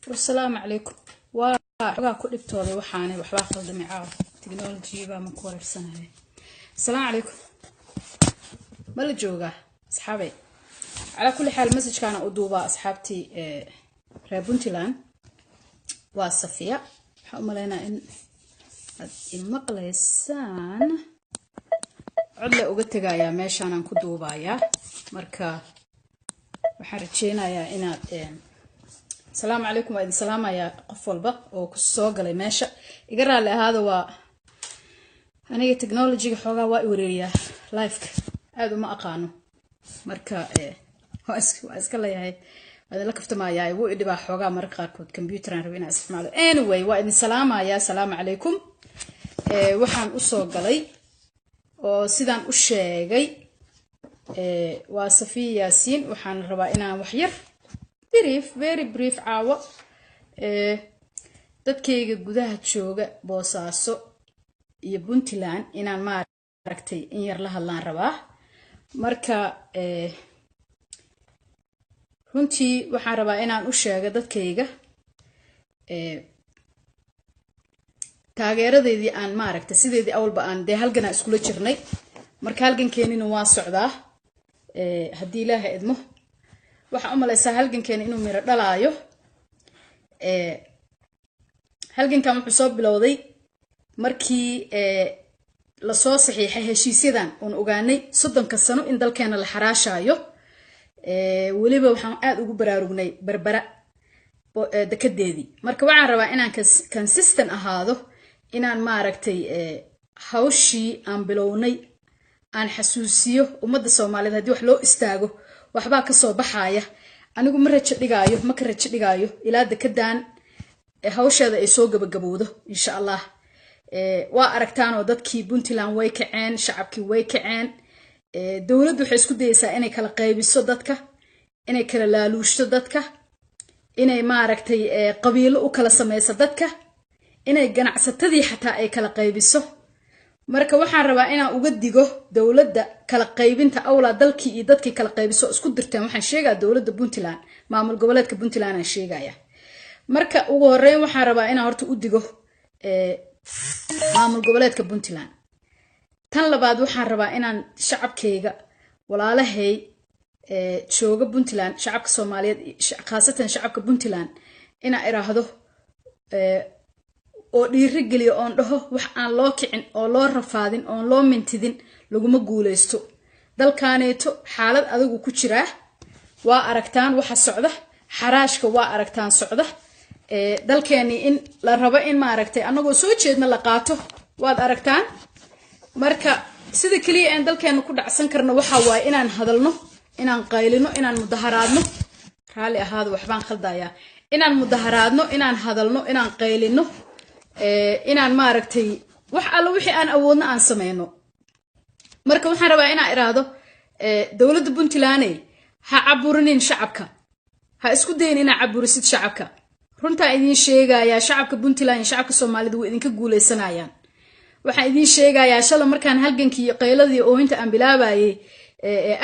والسلام عليكم وحقا كل بتوضي وحاني وحبا خلد معاه تكنولوجي با من كورف سنة. السلام عليكم مال جوجا أصحابي. على كل حال مسج كان أدوبا أصحابتي رابونتلان وصفية حقوم لنا إن المقلسان عدل وقلت جايا ماشي أنا كدوبا يا مركا وحرتشينا يا إناد السلام عليكم وإذن سلام يا قفل بق وكسوق لي ماشى يقرأ لي هذا أنا تكنولوجي حوجا وأوريا لايف هذا ما أقانو مركا وأسكال لي هاي هذا لك فتما يا وإدي بقى حوجا مركا كود كمبيوتر أنا ربنا أسمع anyway وإذن سلام يا سلام عليكم وحن أسوق لي وسيدان أشجعي وصفي ياسين وحن ربنا وحير very brief عاوة dadkayga gudaha jooga boosaaso iyo Puntland inaan ma aragtay in yar la hadlaan rabaa marka runtii waxaan rabaa inaan u sheego dadkayga taageeradeedii aan ma aragtay sideedii awalba aan de halgana iskula jirnay marka halgankeenina waa socdaa haddii Ilaahay idmo waxa umalaysaa halgankeena inuu miro dhalaayo halgankan wuxuu soo bilowday markii la soo saxiixay heshiisyadan oo ogaanay 30 sano in dalkeena la xaraashayo waliba waxaan aad ugu baraarugnay barbara dakadeedii marka waxaan rabaa inaan consistent ahaado inaan ma aragtay hawshii aan bilownay aan xasuusiyo ummadda Soomaaliyeed hadii wax loo istaago waxba ka soo baxaya anigu ma rajo dhigaayo ma ka rajo dhigaayo ilaa dakadan hawsheeda ay soo gabagabowdo insha Allah waa aragtaan oo dadkii Puntland way kaceen shacabkii way kaceen dawladdu waxay isku dayaysaa inay kala qaybiso dadka inay kala laaluushto dadka inay ma aragtay qabiilo u kala sameeyso dadka inay ganacsatadii xataa ay kala qaybiso marka waxaan rabaa inaan uga digo dawladda kala qaybinta awla dalkii iyo dadkii kala qaybiso isku dirteen waxaan sheegaa dawladda Puntland maamul goboleedka Puntland aan sheegaya marka ugu horeyn waxaan rabaa inaan horta u digo maamul goboleedka Puntland tan labaad waxaan rabaa inaan shacabkayga walaalahay jooga Puntland shacabka Soomaaliyeed khaasatan shacabka Puntland ina iraahdo oo dhiirigeliyo oon dhaho wax aan loo kicin oo loo rafaadin oo loo mintidin laguma guuleysto dalkaaneeto xaalad adigu ku jira waa aragtaan waxa socda xaraashka waa aragtaan socda dalkeeni in la rabo in ma aragtay anagoo soo jeedna la qaato waad aragtaan marka sida kaliya aan dalkeena ku dhacsan karno waxa waay inaan hadalno inaan qaylino inaan mudaharaadno raali ahaado waxbaan khaldaya inaan mudaharaadno inaan hadalno inaan qaylino inaan ma aragtay wax alla wixii aan awoodna aan sameeyno marka waxaan rabaa inaan iraado dawladda Puntland ha caburinin shacabka ha isku dayin inaa caburisid shacabka runta idin sheegaya shacabka Puntland shacabka Soomaaliyeed way idinka guuleysanayaan waxaan idin sheegayaa shala markaan halgankii qayladii oo inta aan bilaabayay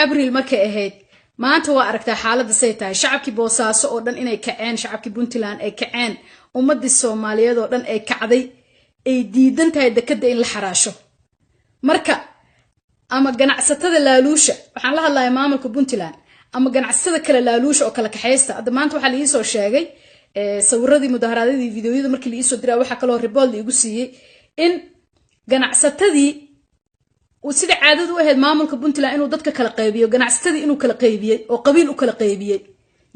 April markay ahayd maanta waa aragtaa xaaladda say tahay shacabkii boosaaso oo dhan inay kaceen shacabkii Puntland ay kaceen ummadii Soomaaliyeed oo dhan ay kacday ay diidan tahay dekada in la xaraasho marka ama ganacsatada laaluusha waxaan la hadlayaa maamulka Puntland ama ganacsatada kala laaluusha oo kala kaxaysta hadda maanta waxa la ii soo sheegay sawiradii mudaharaadadii fiidiyoyada markii la ii soo diray waxa kale oo report igu siiyay in ganacsatadii sida caadadu u ahayd maamulka Puntland inuu dadka kala qaybiyo ganacsatadii inuu kala qaybiyay oo qabiil u kala qaybiyay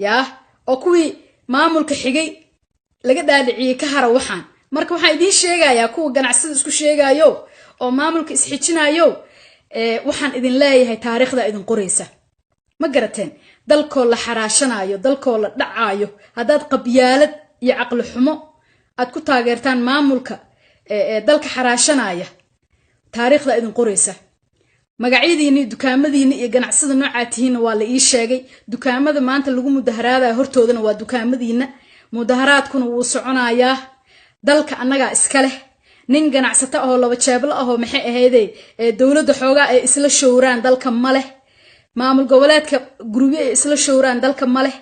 yaa oo kuwii maamulka xigay laga dhaadhiciyay ka hara waxaan marka waxaan idin sheegayaa kuwa ganacsada isku sheegayo oo maamulka isxijinayo waxaan idin leeyahay taariikhda idin qoraysa ma garateen dalkoo la xaraashanayo dalkoo la dhacayo hadaad qabyaalad iyo aqli xumo aad ku taageertaan maamulka dalka xaraashanaya taariikhda idin qoraysa magacyadiina dukaamadiina iyo ganacsada noocaatiina waa la ii sheegay dukaamada maanta lagu mudaharaadayo hortoodana waa dukaamadiina mudaharaadkuna wuu soconayaa dalka annaga iska leh nin ganacsato oo laba jeeblo ah oo maxay ahaydey dawladda xoogaa ay isla showraan dalka ma leh maamul goboleedka gurubyo ay isla showraan dalka ma leh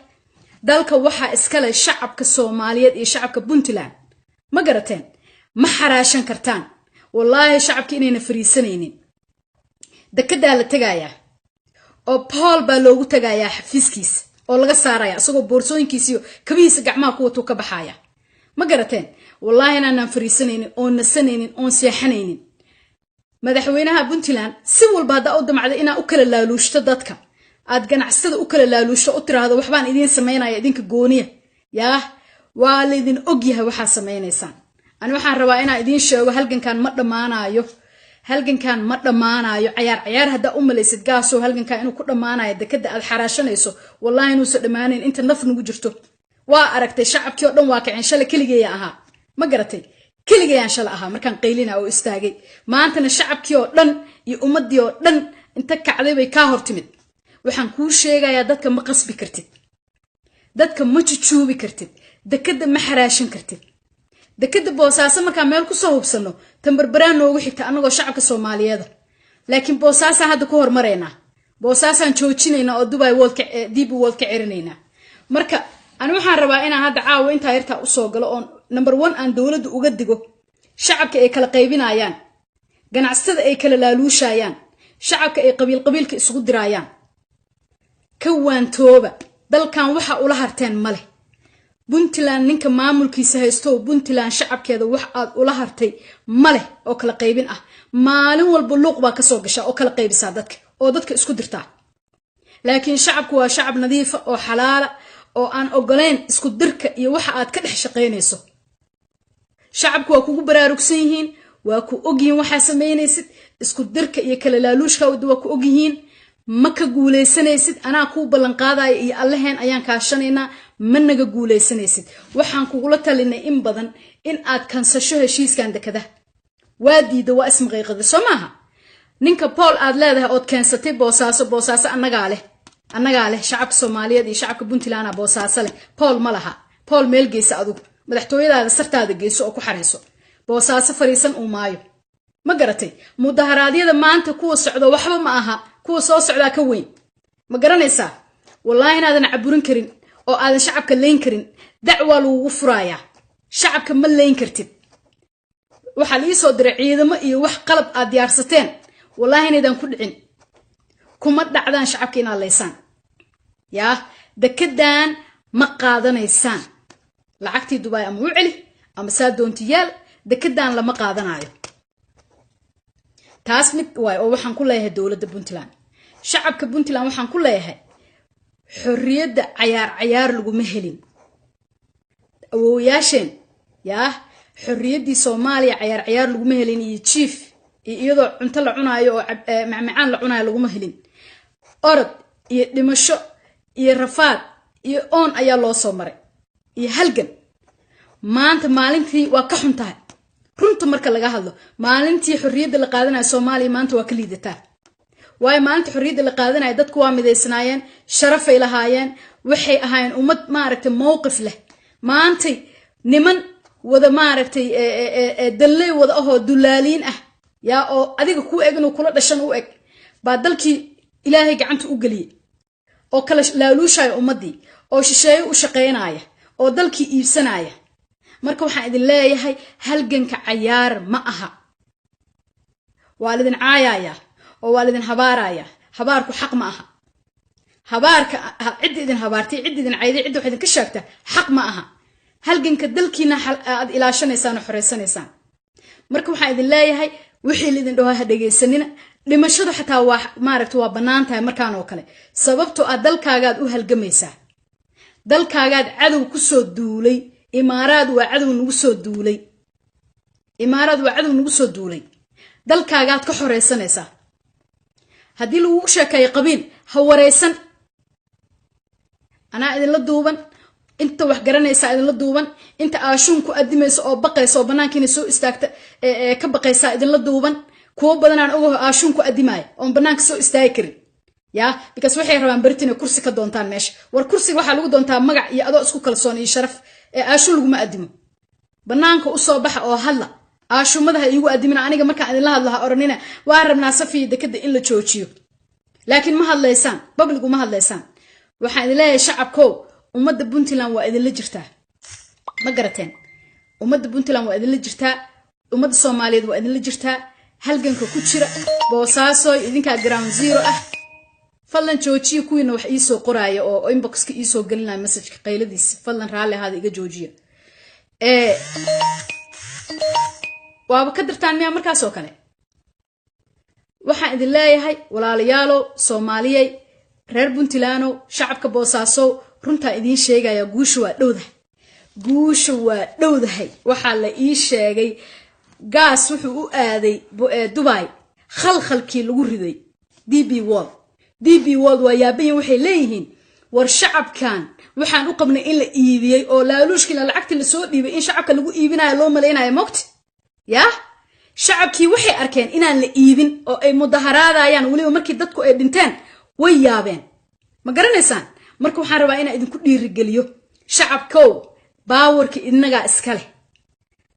dalka waxa iskale shacabka Soomaaliyeed iyo shacabka Puntland ma garateen ma xaraashan kartaan wallahi shacabka inayna fariisanaynin dekada la tagaya oo Paul baa loogu tagaya xafiiskiis oo laga saaraya asagoo boorsooyinkiisa iyo kabihiisa gacmaha ku wato ka baxaya ma garateen wallahi inaan fariisanaynin oo nasanaynin oo seexanaynin madaxweynaha Puntland si walba hada u damacday inaa u kala laaluushto dadka aad ganacsada u kala laaluusho u tiraahdo waxbaan idin sameynaya idinka gooniya yaa waa la idin og yahay waxa sameynaysan ani waxaan rabaa inaan idin sheego halgankan ma dhamaanayo ciyaar hada u malaysid gaaso halgankan inuu ku dhamaanayo dekada aad xaraashanayso wallahi inuu soo dhamaanayn inta naf nagu jirto waa aragtay shacabkii oo dhan waa kacin shalay kaligeeya ahaa ma garatay kaligeeyaan shalay ahaa markaan qaylina oo istaagay maantana shacabkii oo dhan iyo ummadii oo dhan inta kacday bay ka hortimid waxaan ku sheegayaa dadka ma qasbi kartid dadka ma jujuubi kartid dekada ma xaraashan kartid dekada Boosaaso marka meel ku soo hubsano tambarbaraan noogu xigta anagoo shacabka Soomaaliyeed laakiin Boosaaso hadda ku hormareena Boosaasan joojinayna oo Dubai DP World ka cirinayna marka أنا waxaan rabaa inaan hadda caawo inta yarta u soo galo oo number 1 aan dawladdu uga digo shacabka ay kala qaybinayaan ganacsatada ay kala laaluushayaan shacabka ay qabiilka isugu dirayaan ka waantooba dalkan waxa ula harteen male Puntland ninka maamulkiisa haysto Puntland shacabkeeda wax aad ula hartay male oo kala qaybin ah maalin walba luuq baa ka soo gasha oo kala qaybisa dadka isku dirtaa laakiin shacabku waa shacab nadiif oo xalaala oo aan ogoleen isku dirka iyo waxa aad ka dhex shaqeynayso shacabku waa kugu baraarugsan yihiin waa ku ogyihiin waxa sameynaysid isku dirka iyo kala laaluushka waa ku ogyihiin ma ka guuleysanaysid anaa ku ballan qaadayo iyo Allaheen ayaan kaashanayna ma naga guuleysanaysid waxaan kugula talinay in badan in aad kansasho heshiiskan dekada waa diido waa ism qeyqada Soomaha ninka Paul aad leedahay oo keensatay Boosaaso annaga leh shacabka Soomaaliyeed iyo shacabka Puntland Boosaaso leh Paul ma laha Paul meel geesa adug madaxtooyada sartaada geeso oo ku xareyso Boosaaso fariisan oo maayo ma garatay mudaharaadyada maanta kuwa socdo waxba ma aha kuwa soo socda ka weyn ma garanaysaa wallahi inaadan caburin karin oo aadan shacabka leen karin dacwa lagu furaaya shacabka ma leen kartid waxa la soo diray ciidamo iyo wax qalab aad diyaarsateen wallahi inaadan ku dhicin kuma dhacdaan shacabka inaad leysaan yaa dekedaan ma qaadanaysaan lacagtii Dubai ama u celi ama saadoontiyaal dekedaan lama qaadanayo taas mid way oo waxaan ku leeyahay dawladda Puntland shacabka Puntland waxaan ku leeyahay xorriyadda ciyaar lagu ma helin awooyaasheen yaa xorriyaddii Soomaaliya ciyaar lagu ma helin iyo chief iyadoo cunto la cunaayo oo macmacaan la cunaayo lagu ma helin orod iyo dhimasho iyo rafaad iyo oon ayaa loo soo maray iyo halgan maanta maalintii waa ka xuntahay runta marka laga hadlo maalintii xorriyadda la qaadanayo Soomaaliya maanta waa ka liidataa waay maalintii xorriyadda la qaadanayo dadku waa mideysnaayeen sharaf ay lahaayeen waxay ahaayeen ummad maaragtay mowqif leh maanta niman wada maaragtay dalay wada ahoo dulaaliin ah yaa oo adiga ku eg inuu kula dhashan u eg baa dalkii Ilaahay gacanta u galiyay oo kala laaluushay ummadii oo shisheeye u shaqeynaya oo dalkii iibsanaya marka waxaan idin leeyahay halganka ciyaar ma aha waalidin caayaya oo waalidin habaaraya habaarku xaq ma aha habaarka cid idin habaartay cid idin cayday cid wax idin ka sheegta xaq ma aha halganka dalkiina aad ilaashanaysaan oo xoreysanaysaan marka waxaan idin leeyahay wixii lidin dhawaha dhageysanina dhimashadu xataa waa maaragtay waa banaantahay markaan oo kale sababtoo ah dalkaagaad u halgamaysaa dalkaagaad cadow ku soo duulay imaaraad waa cadow nagu soo duulay dalkaagaad ka xoreysanaysaa haddii lagu sheekayo qabiil ha wareysan anaa idinla duuban inta wax garanaysaa idinla duuban inta aashuun ku adimayso oo baqayso oo banaankiina soo istaagta ka baqaysaa idinla duuban kuwa badan aan ogahay aashuun ku adimaay oo banaanka soo istaagi karin yaa because waxay rabaan baritina kursi ka doontaan meesha war kursiga waxa lagu doontaa magac iyo adoo isku kalsoon iyo sharaf aashuun lagu ma adimo banaanka u soo baxa oo hadla aashumadaha iigu adimina aniga markaan idin la hadlaha oranina waa rabnaa safiya dekada in la joojiyo laakiin ma hadlaysaan public uma hadlaysaan waxaan idin leeyahay shacabkow ummadda Puntland waa idin la jirtaa ma garateen ummadda Puntland waa idin la jirtaa ummadda Soomaaliyeed waa idin la jirtaa halganka ku jira boosaaso idinka ground zero ah fadlan joojiyo kuwiina wax ii soo qoraayo oo inboxka ii soo gelinay message-ka qayladiisa fadlan raali ahaada iga joojiyo waaba ka dirtaan miya markaas oo kale waxaan idin leeyahay walaalayaalo Soomaaliyay reer Puntland shacabka boosaaso runta idin sheegaya guushu waa dhowdahay waxa la ii sheegay gaas wuxuu u aaday Dubai khalkhalkii lagu riday DB World waa yaaban waxay leeyihiin war shacabkan waxaan u qabnay in la iibiyay oo laaluushkina lacagta la soo dhiibay in shacabka lagu iibinayo loo maleeynaayo moqti shacabkii waxay arkeen inaan la iibin oo ay mudaharaadayaan waliba markii dadku ay dhinteen way yaabeen ma garanaysaan marka waxaan rabaa inaan idinku dhiirigeliyo shacabkow baawarka inaga iska leh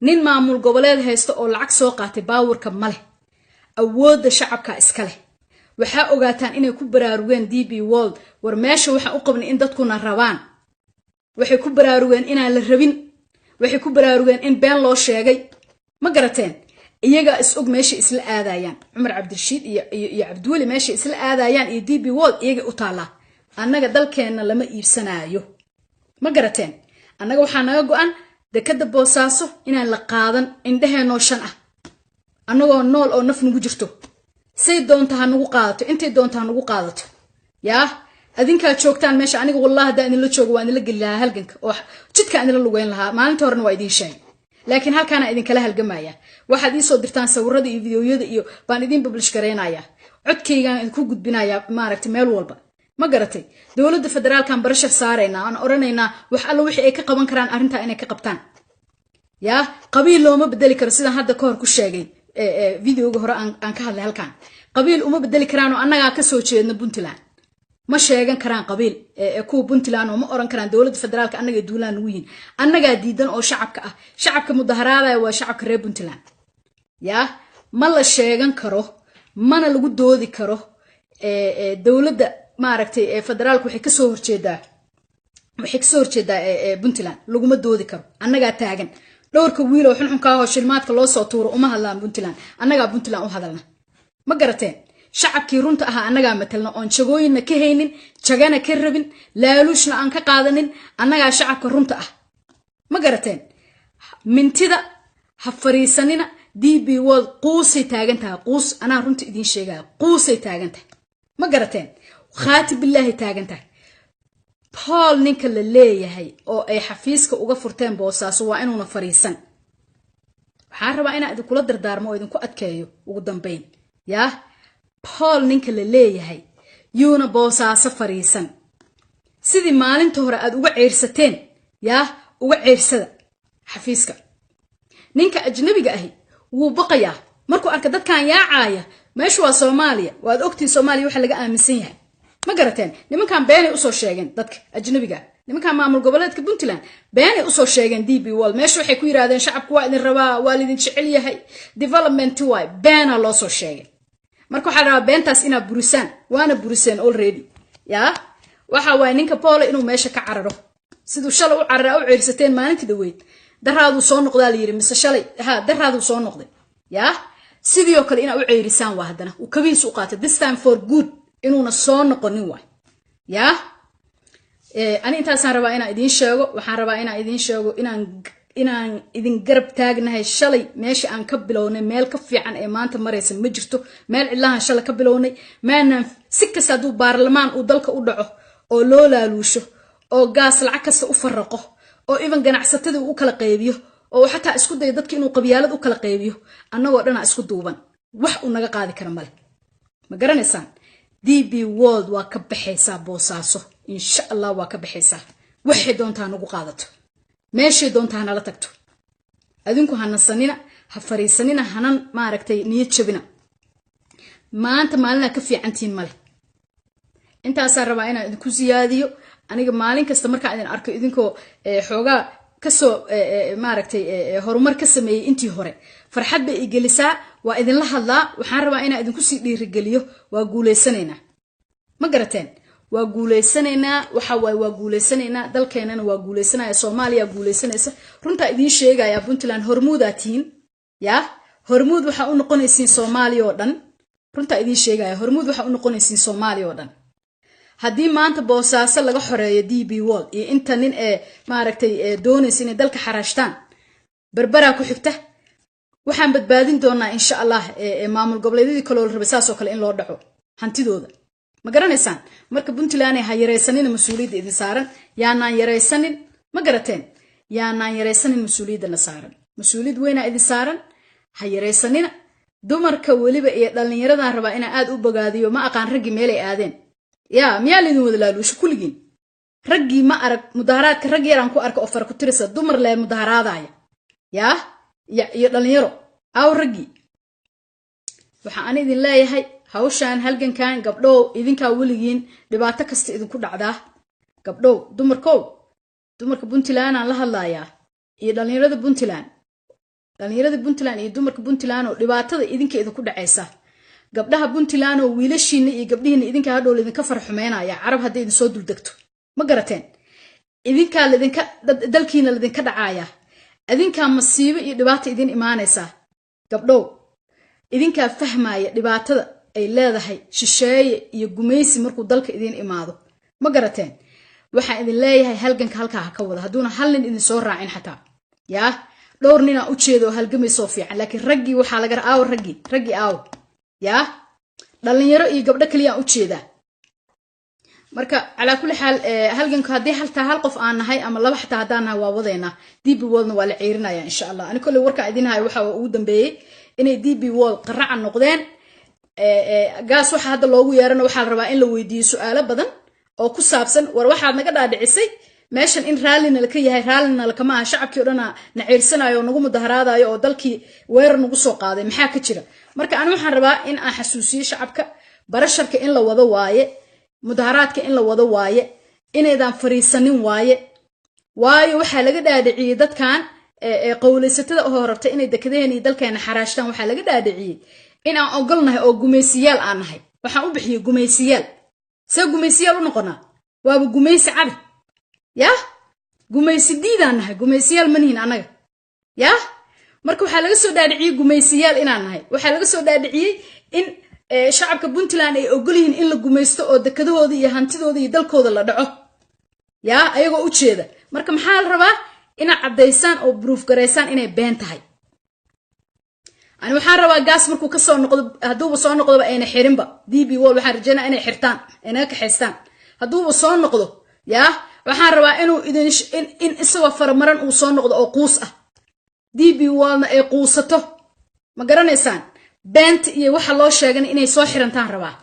nin maamul goboleed haysto oo lacag soo qaatay baawarka ma leh awoodda shacabka iska leh waxa ogaataan inay ku baraarugeen DB World war meesha waxa u qabnay in dadkuna rabaan waxay ku baraarugeen inaan la rabin waxay ku baraarugeen in been loo sheegay ma garateen iyaga is og meesha isla aadayaan Umar Cabdirashiid iyo Cabduwali meesha isla aadayaan iyo DB World iyaga u taala annaga dalkeena lama iibsanaayo ma garateen annaga waxa naga go'an dekada boosaaso inaan la qaadan indhaheeno shan ah annagoo nool oo naf nagu jirto say doonta ha nagu qaadato intay doonta ha nagu qaadato adinka joogtaan meesha aniga wallahi hadda idin la joogo waan idin la gali lahaa halganka oo jidka idin la lugeyn lahaa maalinta horena waa idin sheegay laakiin halkaana idin kala halgamaya waxaad ii soo dirtaan sawirada iyo fiidiyoyada iyo baan idin publish gareynaya codkaygaan idinku gudbinaya maaragtay meel walba ma garatay dawladda federaalkan barashar saarayna aan oranayna wax alla wixii ay ka qaban karaan arinta inay ka qabtaan qabiil looma bedeli karo sidaan hadda ka hor ku sheegay videoga hore aan ka hadlay halkan qabiil uma bedeli karaan oo annaga ka soo jeedna Puntland ma sheegan karaan qabiil ku Puntland oo ma oran karaan dawladda federaalka annaga duulaan ugu yihiin annaga diidan oo shacabka mudaharaadaya waa shacabka reer Puntland ma la sheegan karo mana lagu doodi karo dawladda maaragtay federaalku waxay ka soo horjeedaa Puntland laguma doodi karo annaga taagan dhowrka wiil oo xunxunka ah oo shilmaadka loo soo tuuro uma hadlaan Puntland annaga Puntland u hadalna ma garateen shacabkii runta aha annaga matalna oon jagooyinna ka haynin jagana ka rabin laaluushna aan ka qaadanin annaga shacabka runta ah ma garateen mintida ha fariisanina DB World quusay taagantahay quus anaa runta idin sheegaya quusay taagantahay ma garateen khaati billahi taagantahay Paul ninka la leeyahay oo ay xafiiska uga furteen boosaaso waa inuuna fariisan waxaan rabaa inaan idin kula dardaarmo oo idinku adkeeyo ugu dambeyn Paul ninka la leeyahay yuuna boosaaso fariisan sidii maalinta hore aad uga ceyrsateen uga ceyrsada xafiiska ninka ajnabiga ahi wuu baqayaa markuu arka dadkan yaacaya meeshu waa Soomaaliya waad ogtiin Soomaaliya waxa laga aaminsan yahay ma garateen nimankan beenay u soo sheegeen dadka ajnabiga nimankan maamul goboleedka Puntland beenay u soo sheegeen DB World meeshu waxay ku yiraahdeen shacabku waa idin rabaa waa idin jecel yahay development way beena loo soo sheegay marka waxa rabaa beentaas ina burisaan waana buriseen already waxa way ninka Paul inuu meesha ka cararo sidoo shalay u carara u ceyrsateen maalintii dhaweyd daraadu soo noqdaa la yiri mise shalay daraadu soo noqday sidoo kale ina u ceyrisaan waa hadana uu kabiis u qaatay this time for good inuuna soo noqonin way ani intaasaan rabaa inaan idin sheego waxaan rabaa inaan idin sheego inaan idin garab taagnahay shalay meesha aan ka bilownay meel ka fiican ee maanta maraysan ma jirto meel cilahan shalay ka bilownay maana si kasta haduu baarlamaan uu dalka u dhaco oo loo laaluusho oo gaas lacag kasta u faraqo oo even ganacsatada uu kala qaybiyo oo xataa isku day dadka inuu qabyaalad u kala qaybiyo annagoo dhana isku duuban wax uu naga qaadi kara male ma garanaysaan DB World waa ka baxaysaa boosaaso insha Allah waa ka baxaysaa waxay doontaa nagu qaadato meeshay doontaa nala tagto adinku hanasanina ha fariisanina hanan maaragtay niyad jabina maanta maalina ka fiicantiin male intaas rabaa inaan idinku siyaadiyo aniga maalin kasta marka idin arko idinkoo xoogaa ka soo maaragtay horumar ka sameeyay intii hore farxad bay igelisaa waa idin la hadlaa waxaan rabaa inaan idinku sii dhiirigeliyo waa guuleysanayna ma garateen waa guuleysanayna waxa way waa guuleysanayna dalkeenana waa guuleysanaya Soomaaliya guuleysanaysa runta idin sheegaya Puntland hormuudaatiin ya hormuud waxa u noqonaysiin Soomaaliya oo dhan runta idin sheegaya hormuud waxa u noqonaysiin Soomaaliya oo dhan haddii maanta boosaaso laga xoreeyo DB World iyo inta nin maaragtay doonaysa inay dalka xaraashtaan berbera ku xigta waxaan badbaadin doonaa insha Allah maamul goboleedyadii kale oo rabasaas oo kale in loo dhaco hantidooda ma garanaysaan marka Puntland ay yareysanin mas'uuliyadda idin saaran yaanaan yareysanin ma garateen yaanaan yareysanin mas'uuliyadda saaran mas'uuliyad weyn idin saaran ha yareysanin dumarka waliba iyo dhalinyarada raba in aad u bogaadiyo ma aqaan raggi meel ay aadeen ya miyaa lidin wada laaluush kulligiin raggi ma arag mudaharaadka rag yaraan ku arka oo far ku tirisa dumar lee mudaharaadaya ya iyo dhalinyaro aw raggi waxa aan idin leeyahay hawshan halgankan gabdhow idinka waligiin dhibaato kasta idinku dhacdaa gabdhow dumarka Puntland aan la hadlayaa iyo dhalinyarada Puntland iyo dumarka Puntland oo dhibaatada idinka idinku dhacaysa gabdhaha Puntland oo wiilashiina iyo gabdhihiina idinka hadhow idinka farxumeynaya carab haday idin soo duldegto ma garateen idinka ladinka dalkiina ladinka dhacaya idinka masiibo iyo dhibaato idin imaanaysa gabdhow idinka fahmaya dhibaatada ay leedahay shisheeye iyo gumeysi markuu dalka idin imaado ma garateen waxa idin leeyahay halganka halka ka wada haduuna hal nin idin soo raacin xataa ya dhowr nin aan u jeedo halgamayso fiican laakiin raggi waxa laga aaw raggi aaw ya dhalinyaro iyo gabdho kaliya u jeeda marka ala kulli xaal halganka hadii hal qof aan nahay ama laba xataa hadana waa wadeena DB World waa la ciirinaya insha Allah ani kulli warka idin hay waxa uu dambeeyay inay DB World qarac noqdeen gaas waxa hadda loogu yeerana waxa la rabaa in la weydiiyo su'aalo badan oo ku saabsan war waxa naga dhaadhicisay meeshan in raalina la ka yahay raalina la kama shacabkii oo dhan naciirsanayo nagu mudaharaadayo oo dalkii weerar nagu soo qaaday maxaa ka jira marka aan waxaan rabaa in aan xasuusiyo shacabka barasharka in la wado waaye mudaharaadka in la wado waaye inaydan fariisanin waaye waxa laga dhaadhiciyay dadkan qowleysatada oo rabta inay dekadeen iyo dalkeena xaraashtaan waxa laga dhaadhiciyay in aan ogolnahay oo gumeysiyaal aan nahay waxaan u bixiyay gumeysiyaal u noqonaa waaba gumeysi cad ya gumeysi diidaan nahay gumeysiyaal manihin anaga ya marka waxa laga soo dhaadhiciyay gumeysiyaal inaan nahay waxa laga soo dhaadhiciyay in shacabka Puntland ay ogolihiin in la gumeysto oo dekadahooda iyo hantidooda iyo dalkooda la dhaco ya ayagoo u jeeda marka maxaa la rabaa in cadeysaan oo proof gareysaan inay been tahay ani waxaan rabaa gaas markuu ka soo noqdo hadduu soo noqdo ayna xirinba DB World waxaan rajaynaa inay xirtaan inay ka xeystaan hadduu soo noqdo ya waxaan rabaa inuu in isagoo farmaran uu soo noqdo oo quus ah DB World ay quusato ma garanaysaan bent iyo waxa loo sheegan inay soo xirantaan rabaa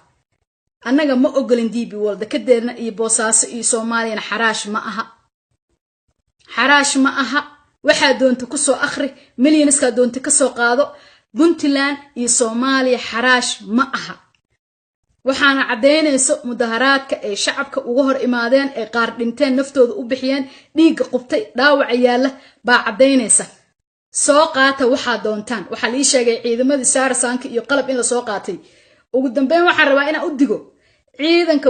annaga ma ogolin DB World kadeedna iyo boosaaso iyo Soomaaliya xaraash ma aha waxa doonta ku soo akhri milyanska doonta ka soo qaado Puntland iyo Soomaaliya xaraash ma aha waxaana cadeynayso mudaharaadka ay shacabka uga hor imaadeen ay qaar dhinteen naftooda u bixiyeen dhiig qubtay dhaawac yaala baa cadeynaysa soo qaata waxa doontaan waxa la sheegay ciidamadii saarsaanka iyo qalab in la soo qaatay ugu dambeyn waxa rabaa in aan u digo ciidanka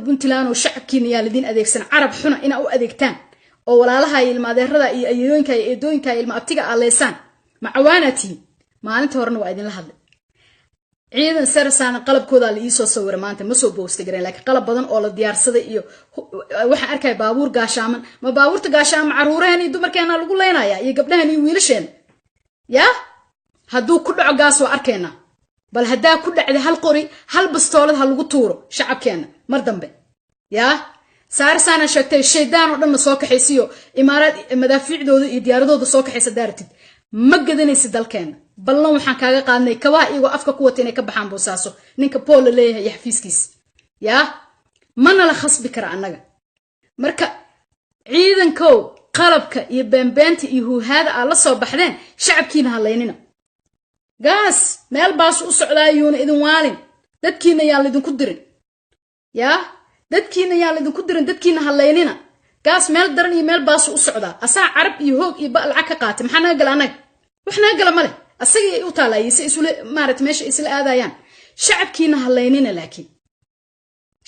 Puntland oo shacabkiina yaa ladin adeegsan carab xuna in aan u adeegtaan oo walaalaha ilmaadeerada iyo ayeeyooyinka iyo eedooyinka ilma abtiga aleysaan macawaanati maalinta horena waa idin la hadlay ciidan sarsaan qalabkooda la ii soo sawir maanta ma soo boostay gareen laakiin qalab badan oo la diyaarsaday iyo waxa arkay baabuur gaashaaman ma baabuurta gaashaaman caruureen iyo dumarkeena lagu leenaya iyo gabdhahan iyo wiilasheen ya hadduu ku dhaco gaas waa arkeena bal hadaa ku dhacday hal qori hal bastoolad ha lagu tuuro shacabkeena mar dambe ya saarsaana sheegtay shaydaan oo dhan soo kaxaysiyo imaaraad madaafiicdooda iyo diyaaradooda soo kaxaysa daartid ma gadanaysa dalkeena ballan waxaan kaaga qaadnay kabaa iyago afka ku wata inay ka baxaan boosaaso ninka Paul leeyahay iyo xafiiskiis ya mana la khasbi kara annaga marka ciidankow qalabka iyo beenbeenta iyo huuhaada la soo baxdeen shacabkiina haleynina gaas meel baas u socdaayuuna idin waalin dadkiina yaa lidinku dirin ya dadkiina haleynina gaas meel daran iyo meel baas u socdaa asaa carab iyo hoog iyo lacag ka qaatay maxaa naga gala anaga wax naga gala male asagii u taalayay si isula maarat meesha isla aadayaan shacabkiina haleynina laakiin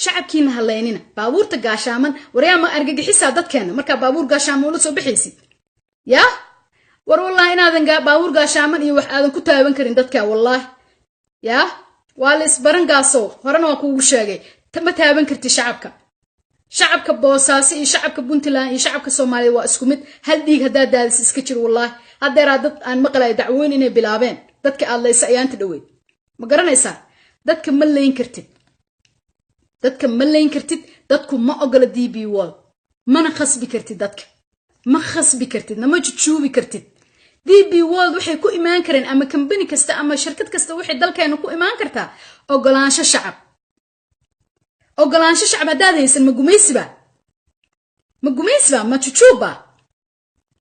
shacabkiina haleynina baabuurta gaashaaman waryaa ma argagixisa dadkeena marka baabuur gaashaaman ula soo bixaysid ya war wallahi inaadan baabuur gaashaaman iyo wax aadan ku taaban karin dadka wallahi ya waa la isbaran gaaso horena waa kuugu sheegay ma taaban karti shacabka Boosaaso iyo shacabka Puntland iyo shacabka Soomaaliya waa isku mid hal dhiig hadaa daadis iska jir wallahi hadeera dad aan maqlay dacwooyin inay bilaabeen dadka aad leeysa ayaanta dhaweyd ma garanaysaa dadka ma leeyin kartid dadku ma ogola DB World mana khasbi kartid dadka ma khasbi kartid nama jujuubi kartid DB World waxay ku imaan kareen ama company kasta ama shirkad kasta waxay dalkeena ku imaan kartaa ogolaansho shacab hadaad haysan ma gumaysiba ma jujuuba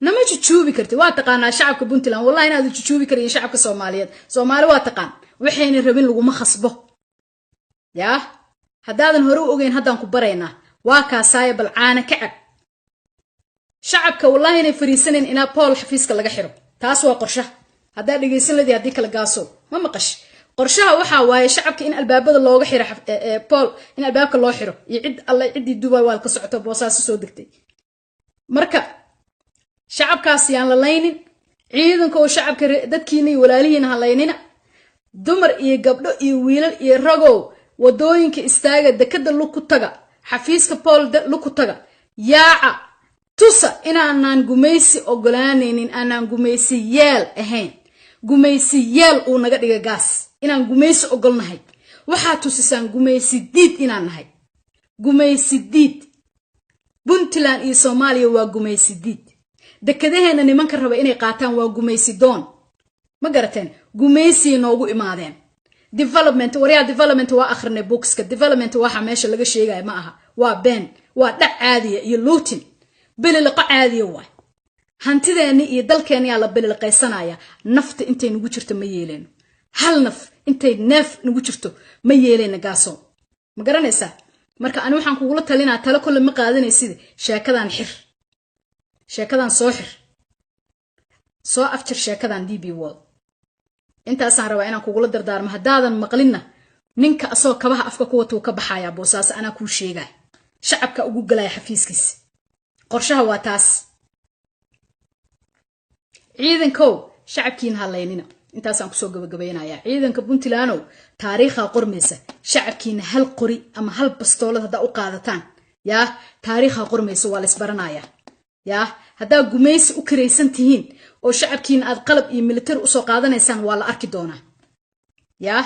nama jujuubi kartid waa taqaanaa shacabka Puntland wallahi inaad jujuubi karin shacabka Soomaaliyeed Soomaali waa taqaan waxayna rabin laguma khasbo ya hadaadan hore u ogeyn hadaan ku bareynaa waa kaasaaya balcaana kacab shacabka wallahi inay fariisaneen ina Paul xafiiska laga xiro taas waa qorshe hadaa dhageysan ladii hadii kala gaaso ma maqash qorshaha waxa waaye shacabka in albaabada looga xiro Paul in albaabka loo xiro iyo cid alla cidii Dubai waa ka socoto Boosaaso soo degtay marka shacabkaas yaan la laynin ciidanka oo shacabka dadkiina iyo walaalihiina ha laynina dumar iyo gabdho iyo wiilal iyo ragow wadooyinka istaaga dekada luku taga xafiiska Paul luku taga yaaca tusa inaanan gumaysi ogolaanaynin aanan gumaysi yeel ahayn gumaysi yeel uu naga dhiga gaas inaan gumaysi ogolnahay waxa tusisaan gumaysi diid inaan nahay gumaysi diid Puntland iyo Soomaaliya waa gumaysi diid dekadaheena nimanka raba inay qaataan waa gumaysi doon ma garateen gumaysi noogu imaadeen development waa akhrine bookska development waxa meesha laga sheegay ma aha waa been waa dhac caadiya iyo lootin bililqa caadiya waa hantideeni iyo dalkeeni la bililqaysanaya nafta intay nugu jirto ma yeeleen hal naf intay neef nugu jirto ma yeeleen gaaso ma garanaysaa marka aan waxaan kugula talinaa talo kale ma qaadanaysid sheekadan soo afjir sheekadan DB World intaasaan rabaa inaan kugula dardaarmo hadaadan maqlinna ninka asoo kabaha afka ku wato ka baxaya Boosaaso ana ku sheegay shacabka ugu galay xafiiskiisa qorshaha waa taas ciidankow shacabkiina haleynina intaasaan ku soo gabagabeynaya ciidanka Puntland taariikha qormaysa shacabkiina hal qori ama hal bastoolad hada u qaadataan ya taariikha qormaysa waa la isbaranaya ya hada gumaysi u kireysan tihiin oo shacabkiina aad qalab iyo military u soo qaadanaysaan waa la arki doonaa ya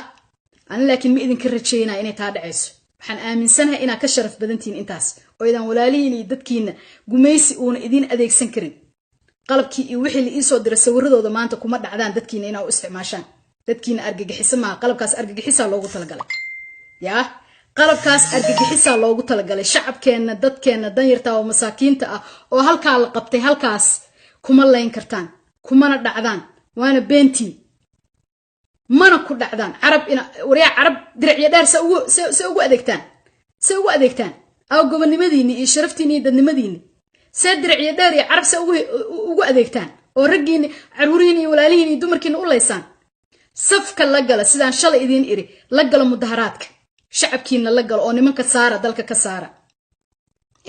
aan laakiin ma idin ka rajeynaa inay taa dhacayso waxaan aaminsanahay inaad ka sharaf badan tihiin intaas oo idan walaalihiin iyo dadkiina gumaysi uuna idin adeegsan karin qalabkii iyo wixii la soo diray sawiradooda maanta kuma dhacdaan dadkiina inay u isticmaashaan dadkiina argagixisa ma qalabkaas argagixisa loogu talagalay ya qalabkaas argagixisa loogu talagalay shacabkeena dadkeena danyarta oo masaakiinta ah oo halka la qabtay halkaas kuma leyn kartaan kumana dhacdaan waana beentii mana ku dhacdaan carab dirciya dheer se ugu adeegtaan aw gobonimadiini iyo sharaftiini iyo dadnimadiini se dirciya dheer iyo carab se ugu adeegtaan oo raggiini caruurihiin iyo walaalihiin iyo dumarkiina u leysaan safka la gala sidaan shalay idin iri la gala mudaharaadka shacabkiina la galo oo nimanka saara dalka ka saara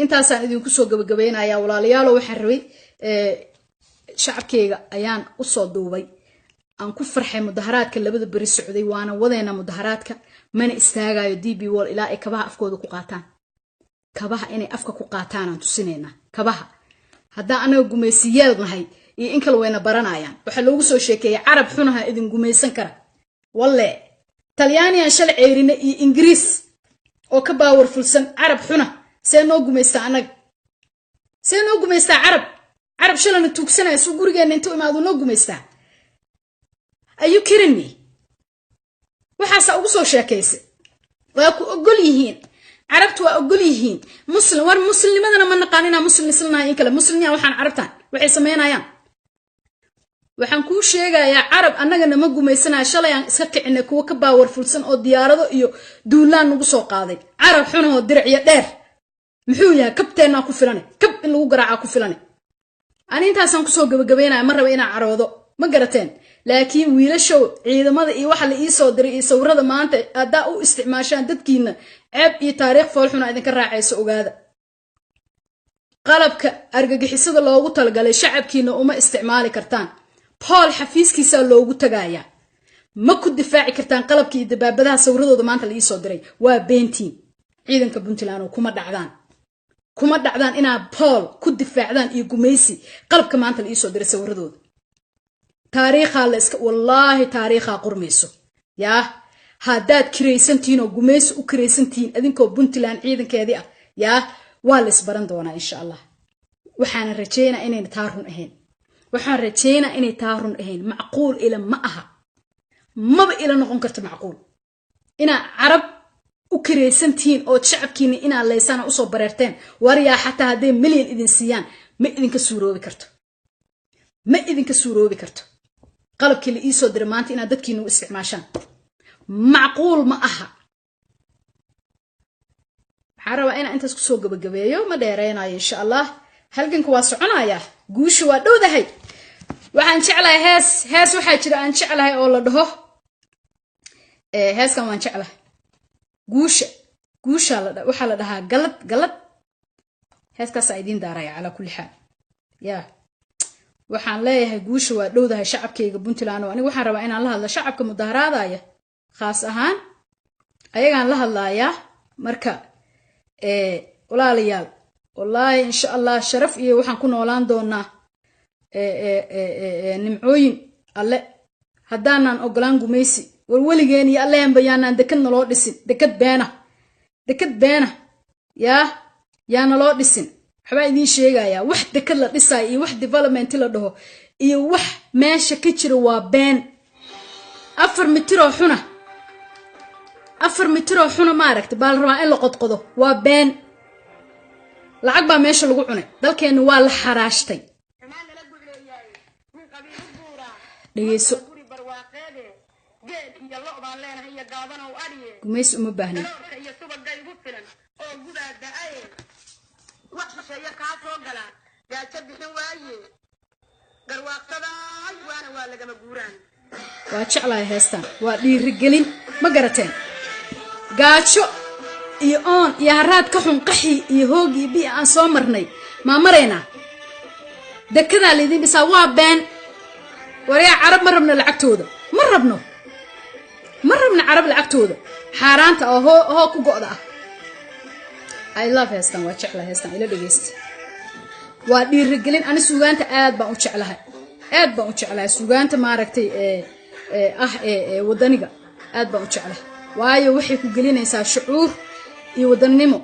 intaasaan idinku soo gabagabeynaya walaalayaal waxaan rabay shacabkeyga ayaan u soo duubay aan ku farxay mudaharaadka labada bari socday waana wadeena mudaharaadka mana istaagayo DB World ilaa ay kabaha afkooda ku qaataan kabaha inay afka ku qaataan aan tusinayna kabaha hadaa anaga gumaysiyaal nahay iyo in kala weyna baranayaan waxa loogu soo sheekeeyay carab xunaha idin gumaysan kara walle talyaaniyan shal ceerina iyo ingiriis oo ka powerfulsan carab xuna see noo gumaysta anaga see noo gumaysta carab shalana tuugsanaya soo gurigeena intuu imaado noo gumaysta are you kidding me waxaasa ugu soo sheekaysay waa ku ogol yihiin carabtu waa ogol yihiin muslimadana ma naqaanina muslim islana in kale muslimiya waxaan carabtaan waxay sameynayaan waxaan ku sheegayaa carab annagana ma gumaysanaa shalay aan iska kicinay kuwa ka powerfulsan oo diyaarado iyo duulaan nagu soo qaaday carab xunaho dirciya dheer muxuu yahay kabteena ku filanay kab in lagu garaaca ku filanay ani intaasaan ku soo gabagabeynaa ma raba inaan caroodo ma garateen laakiin wiilashow ciidamada iyo waxa la ii soo diray iyo sawirada maanta adaa u isticmaashaan dadkiina ceeb iyo taariikh foolxuna idinka raacayso ogaada qalabka argagixisada loogu talagalay shacabkiina uma isticmaali kartaan Paul xafiiskiisa loogu tagaaya ma ku difaaci kartaan qalabkii dabaabadaha sawiradooda maanta la ii soo diray waa beentiin ciidanka Puntland kuma dhacdaan inaa Paul ku difaacdaan iyo gumaysi qalabka maanta la ii soo diray sawiradooda taariikha la iska wallahi taariikha qurmayso yaa haddaad kiraysantiin oo gumaysi u kiraysantiin adinkoo Puntland ciidankeedii ah yaa waa la isbaran doonaa insha Allah waxaan rajeynaa inay taarun ahayn macquul ila ma aha maba ila noqon karto macquul ina arab u kiraysantiin oo shacabkiina ina leysana u soo bareerteen wariya xataa haday milyan idin siiyaan ma idinka suuroobi karto qalabkii la ii soo diray maanta ina dadkiina u isticmaashaan macquul ma aha xarawa ina intaas ku soo gabagabeeyo ma dheereenayo insha Allah halganku waa soconaya guushu waa dhowdahay waxaan jeclahay hees waxa jira aan jeclahay oo la dhaho heeskan waan jeclahay guusha waxa la dhahaa galad heeskaas ay idin daaraya ala kulli xaal yaa waxaan leeyahay guusha waa dhowdahay shacabkayga Puntland oo aniga waxaan rabaa inaan la hadlo shacabka mudaharaadaya khaas ahaan ayagaan la hadlayaa marka walaalayaal wallahi insha Allah sharaf iyo waxaan ku noolaan doonaa nimcooyin alle haddaanan ogolaan gumaysi waligeen iyo Allahan bayaanaan dekad naloo dhisin dekad beena yaa naloo dhisin waxbaa idiin sheegayaa wax dekad la dhisay iyo wax development la dhaho iyo wax meesha ka jira waa been 4 mitir oo xuna ma aragtay bal rabaa in la qodqodo waa been lacag baa meesha lagu cunay dalkeena waa la xaraashtay dhageyso gumaysi uma baahnin waa jeclahay heestan waa dhiirigelin ma garateen gaajo iyo oon iyo haraad ka xun qaxi iyo hoog iyo bi aan soo marnay ma marayna dekada leedin bisa waa been wariya carab ma rabna lacagtooda ma rabna carab lacagtooda xaaraanta oo ku go'da I love heestan waa jeclahay heestan ila dhageysta waa dhiirigelin ani suugaanta aad baan u jeclahay suugaanta ma aragtay wadaniga aad baan u jeclahay waayo waxay ku gelinaysaa shucuur iyo wadanimo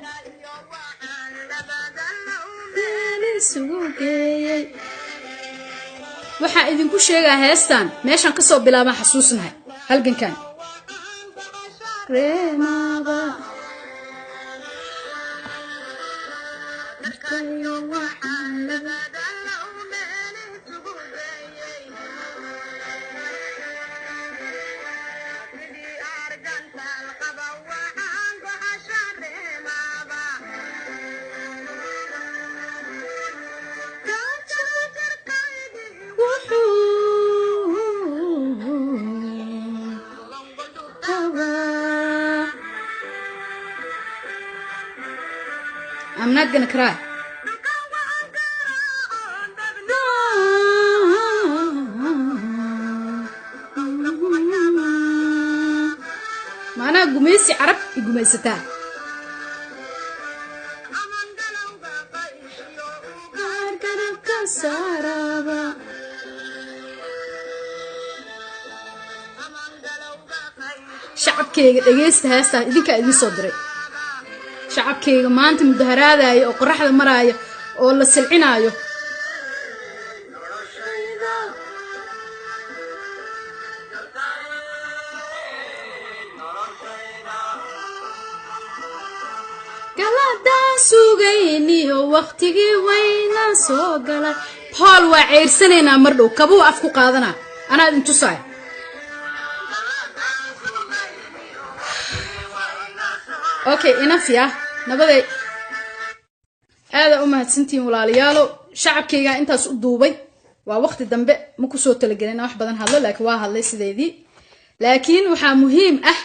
waxa idinku sheegaa heestan meeshan ka soo bilaabaan xasuusnahay halgankan reemaba I'm not gonna cry. Mana gumaysi Arab gumaysataa. shacabkayga dhageysta heesta idinka idin soo diray shacabkayga maanta mudaharaadaya oo qoraxda maraya oo la silcinaayo galada sugayniyo waqtigii wayna soo galay Paul waa ceyrsanayna mar dhow kabuu af ku qaadana ana idin tusay okay enough ya nabaday aada u mahadsantiin walaalayaalo shacabkayga intaas u duubay waa waqti dambe ma ku soo talagelin wax badan hadlo laakiin waa hadlay sideedii laakiin waxa muhiim ah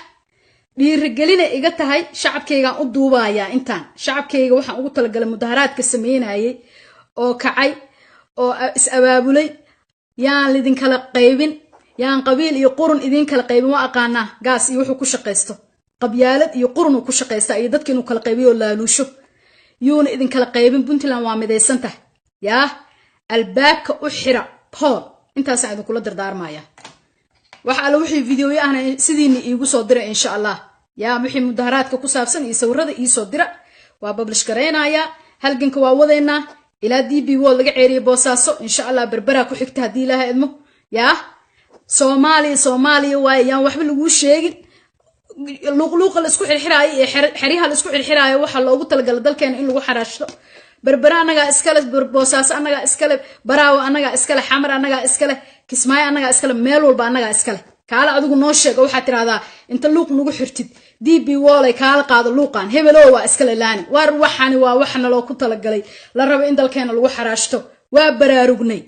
dhiirigelin iga tahay shacabkayga u duubaya intaan shacabkayga waxaan ugu talagalay mudaharaadka sameynayay oo kacay oo is abaabulay yaan lidin kala qaybin yaan qabiil iyo qurun idin kala qaybin waa aqaana gaas iyo wuxuu ku shaqeysto qabyaalad iyo qurun uu ku shaqeysta iyo dadka inuu kala qaybiyo laaluusho yuuna idin kala qaybin Puntland waa midaysan tahay yaa albaabka u xira Paul intaas aan idin kula dardaarmaya waxa alla wixii video ahna sidiina iigu soo diray insha Allah yaa wixii mudaharaadka ku saabsan iyo sawirada ii soo dira waa publish gareynaya halganka waa wadeena ila DB wall laga ceeriyo boosaaso insha Allah berbera ku xigta hadii Ilaahay idmo yaa Soomaaliya waa yaan waxba lagu sheegin luqluqa la isku xirxiraayo ee xariiha la isku xirxiraayo waxa loogu talagalay dalkeena in lagu xaraashto berbera anaga iskale boosaaso anaga iskale baraawo anaga iskale xamar anaga iskale kismaayo anaga iskale meel walba anaga iskale kaala adigu noo sheeg waxa tiraahdaa inta luuq nagu xirtid DB wall ay kaala qaado luuqan hebelo waa iskale laani war waxani waa waxna loo ku talagalay la rabo in dalkeena lagu xaraashto waa baraarugnay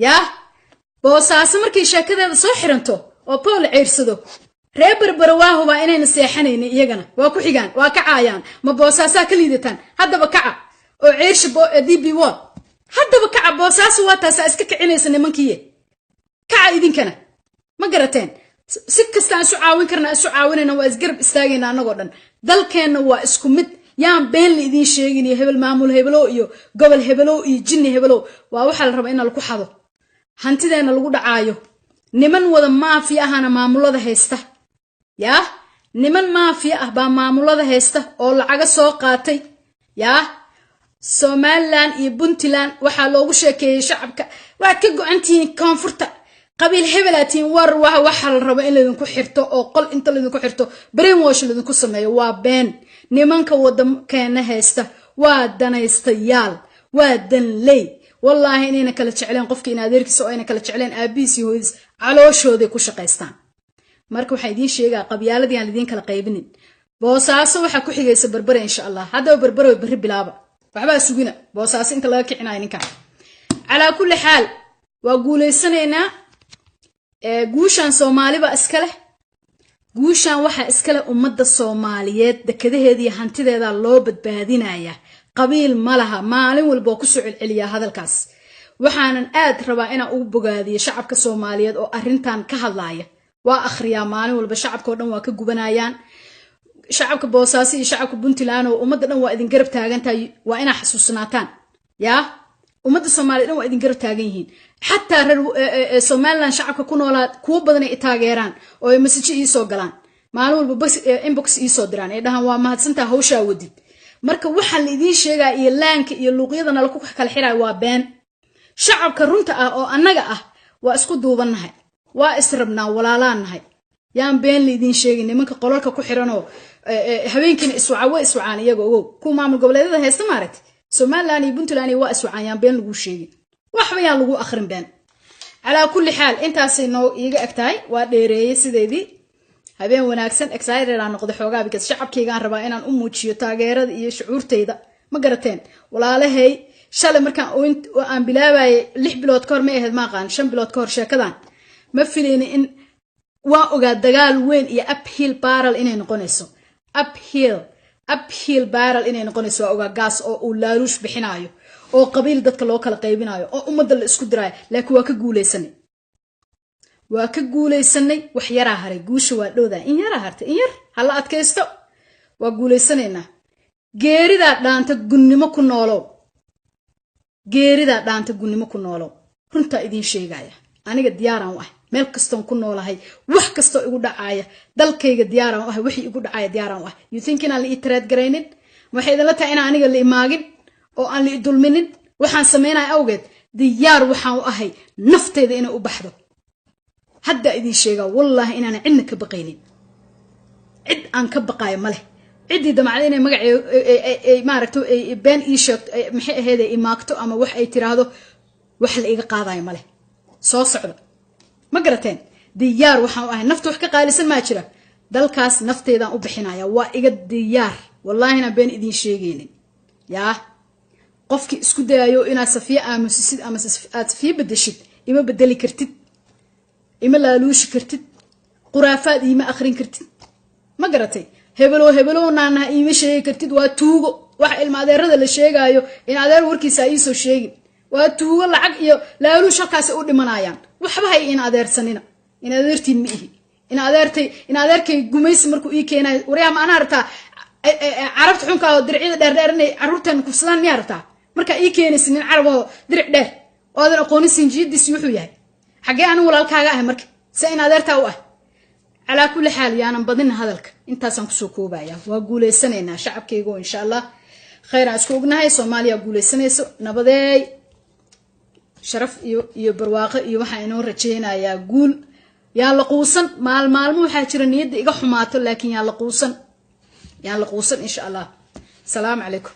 yaa boosaaso markii sheekadeeda soo xiranto oo Paul ciirsado reer berbera waa huba inayna seexanayna iyagana waa ku xigaan waa ka caayaan ma boosaaso ka liidataan haddaba kaca oo ciirsho DB wall haddaba kaca boosaaso waa taas iska kicinaysa nimankiye kaca idinkana ma garateen si kasta aan caawin karna caawinayna waa isgarab istaagayna anagoo dhan dalkeena waa isku mid yaan been la idin sheegin iyo hebel maamul hebelo iyo gobol hebelo iyo jinni hebelo waa waxa la rabaa in la ku xado hantideena lagu dhacaayo niman wada maafiya ahana maamulada haysta yaa niman maafiya ah baa maamulada haysta oo lacaga soo qaatay yaa Somaliland iyo Puntland waxa loogu sheekeeyay shacabka waa ka go'antiin koonfurta qabiil hebelaatiin war waxa la rabo in la idinku xirto oo qol inta la idinku xirto brainwash la idinku sameeyo waa been nimanka waddankeena haysta waa danaystayaal waa danley wallahi inayna kala jecleen qofka in adeerkiisa oo ayna kala jecleen aabiisi hooyis calooshooda ku shaqeystaan marka waxa idin sheegaa qabyaaladii aan idin kala qaybinin boosaaso waxa ku xigaysa berbera insha Allah hadda berbera way bari bilaaba waxba sugina boosaaso inta laga kicinayo ninka ala kulli xaal waa guuleysanayna guushan Soomaaliba iskale guushan waxa iskale ummadda Soomaaliyeed dekadaheeda iyo hantideeda loo badbaadinaya qabiil malaha maalin walba ku soo celceliya hadalkaas waxaanan aad rabaa inaan ugu bogaadiyo shacabka Soomaaliyeed oo arintan ka hadlaaya waa akhriya maalin walba shacabka oo dhan waa ka gubanayaan shacabka boosaaso iyo shacabka Puntland oo ummadda dhan waa idin garab taagantahay waa ina xasuusnaataan yaa ummadda Soomaaliyeed dhan waa idin garab taagan yihiin حتى Somaliland shacabka ku noolaad kuwa badan ay taageeraan oo ay message ii soo galaan maalin walba bas inbox ii soo diraan ay dhahan waa mahadsantaa hawsha wadid marka waxa la idin sheegaa iyo laanka iyo luuqyadana la ku kala xiray waa been shacabka runta ah oo annaga ah waa isku duubanahay waa israbnaa walaalaanahay yaan been la idin sheegin nimanka qolalka ku xiranoo habeenkina iswacaan iyaga ogow ku maamul goboleedyada haysta maaragtay Somaliland iyo Puntland waa iswacaan yaan been lagu sheegin waxba yaan lagu akhrin been ala kulli xaal intaasay noo iiga agtahay waa dheereeyay sideedii habeen wanaagsan excited aan noqdo xoogaa because shacabkayga aan rabaa inaan u muujiyo taageerada iyo shucuurtayda ma garateen walaalahay shalay markaan aan bilaabay 6 bilood ka hor ma ahayd ma aqaan 5 bilood ka hor sheekadan ma filayna in waa ogaa dagaal weyn iyo uphill battle inay noqonayso uphill battle inay noqonayso waa ogaa gaas oo uu laaluush bixinayo oo qabiil dadka loo kala qaybinayo oo ummadda la isku diraayo laakiin waa ka guuleysanay wax yara haray guusha waa dhowdaa in yara hartay in yar hala adkaysto waa guuleysanayna geerida dhaanta gunnimo ku noolow runta idin sheegaya aniga diyaaran ah meel kastoon ku noolahay wax kasto igu dhacaaya dalkayga diyaaran ah wixii igu dhacaaya diyaaran ah you think in aan la iterate gareynin waxay idin la tahay in aniga la imaagin oo aan li dulminin waxaan sameynaa awgeed diyaar waxaan u ahay nafteyda inay u baxdo hadda idin sheega wallahi inaan cidna ka baqaynin cid aan ka baqayo male cidii damacday inay magacay maaragto been ii sheegto maxay ahayd imaagto ama wax ay tiraahdo wax la iga qaadayo male soo socdo ma garateen diyaar waxaan u ahay naftu wax ka qaalisan ma jira dalkaas nafteyda u bixinaya waa iga diyaar wallahi na been idin sheegaynin yaa qofki isku dayayo inaad safiya aamusisid ama aad safiya bedeshid ima bedeli kartid ima laaluushi kartid quraafaad ima akhrin kartid ma garatay hebelo naana ima sheegi kartid waa tuugo wax ilma adeerada la sheegayo in adeer warkiisa ay soo sheegin waa tuugo lacag iyo laaluush halkaas u dhimanayaan waxba hay in adeersanina in adeertiin ma ihi in adeerkay gumaysi markuu ii keenay wariyaha ma ana artaa carabta xunka oo dircida dheerdheernay carruurtan kufsadaan miyaa rabtaa marka ii keenaysin in carabo diric dheer oo adan aqoonin sinjiidis wuxuu yahay xagee anigu walaalkaaga ah marka sa in adeertaa u ah على كل حال يا أنا بدين هذا الك أنت سانكسو كوبايا وأقول سنة شعب كيجو إن شاء الله خير أشكوكنا هاي صوماليا أقول سنة نبدأ شرف يبرواق يوحينو رجينا يا قول يا لقوسن مال مو حاجرني يد إيجا حماته لكن يا لقوسن إن شاء الله. السلام عليكم.